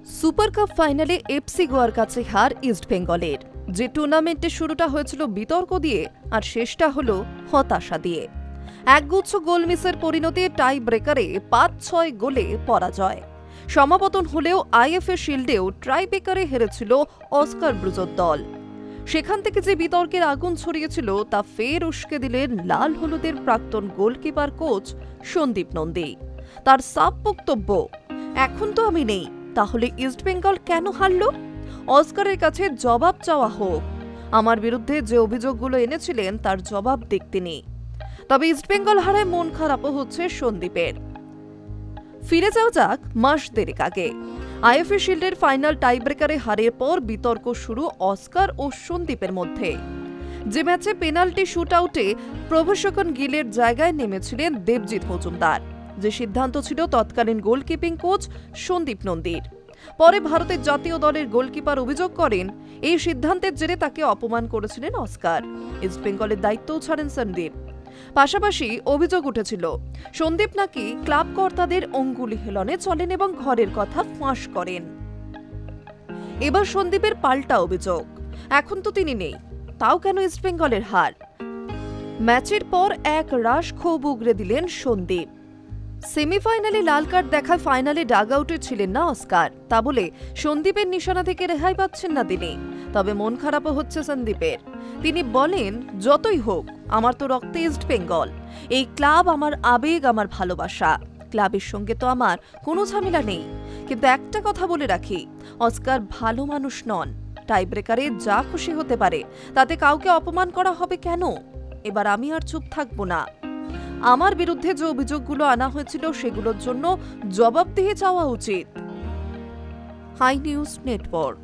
Super cup ফাইনালে FC গোয়ার কাছে হার ইস্ট বেঙ্গলের। যে টুর্নামেন্টের শুরুটা হয়েছিল বিতর্ক দিয়ে আর শেষটা হলো হতাশা দিয়ে। একগুচ্ছ গোল মিসের পরিণতি টাই ব্রেকারে ৫-৬ গোলে পরাজয়। সমাপতন হলেও আইএফএ শিল্ডেও ট্রাই ব্রেকারে হেরেছিল অস্কার ব্রুজোর দল। সেখান থেকে যে বিতর্কের আগুন ছড়িয়েছিল তা ফের উস্কে দিলেন লাল হলুদের প্রাক্তন গোলকিপার কোচ সন্দীপ নন্দী। তার সাফ বক্তব্য, এখন তো আমি নেই, তাহলে ইস্টবেঙ্গল কেন হারল? অস্কারের কাছে জবাব চাওয়া হোক। আমার বিরুদ্ধে যে অভিযোগগুলো এনেছিলেন তার জবাব দিক তিনি। তবে ইস্টবেঙ্গল হারায় মন খারাপও হচ্ছে সন্দীপের। ফিরে যাওয়া যাক মাস দেড়েক আগে। আইএফএ শিল্ডের ফাইনাল টাইব্রেকারে হারের পর বিতর্ক শুরু অস্কার ও সন্দীপের মধ্যে। যে ম্যাচে পেনাল্টি শুট আউটে প্রভাসকন গিলের জায়গায় নেমেছিলেন দেবজিৎ মজুমদার, যে সিদ্ধান্ত ছিল তৎকালীন গোলকিপিং কোচ সন্দীপ নন্দীর। পরে ভারতের জাতীয় দলের গোলকিপার অভিযোগ করেন এই সিদ্ধান্তের জেরে তাকে অপমান করেছিলেন অস্কার। ইস্টবেঙ্গলের দায়িত্বও ছাড়েন সন্দীপ। পাশাপাশি অভিযোগ উঠেছিল সন্দীপ নাকি ক্লাব কর্তাদের অঙ্গুলি হেলনে চলেন এবং ঘরের কথা ফাঁস করেন। এবার সন্দীপের পাল্টা অভিযোগ, এখন তো তিনি নেই, তাও কেন ইস্টবেঙ্গলের হার? ম্যাচের পর এক রাশ ক্ষোভ উগরে দিলেন সন্দীপ। সেমিফাইনালে লাল কার্ড দেখায় ফাইনালে ডাগ আউটে ছিলেন না অস্কার, তা বলে সন্দীপের নিশানা থেকে রেহাই পাচ্ছেন না তিনি। তবে মন খারাপও হচ্ছে সন্দীপের। তিনি বলেন, যতই হোক আমার তো রক্তে ইস্ট বেঙ্গল, এই ক্লাব আমার আবেগ, আমার ভালোবাসা। ক্লাবের সঙ্গে তো আমার কোনো ঝামেলা নেই, কিন্তু একটা কথা বলে রাখি, অস্কার ভালো মানুষ নন। টাইব্রেকারে যা খুশি হতে পারে, তাতে কাউকে অপমান করা হবে কেন? এবার আমি আর চুপ থাকবো না। আমার বিরুদ্ধে যে অভিযোগগুলো আনা হয়েছিল সেগুলোর জন্য জবাবদিহি চাওয়া উচিত। Hi news network.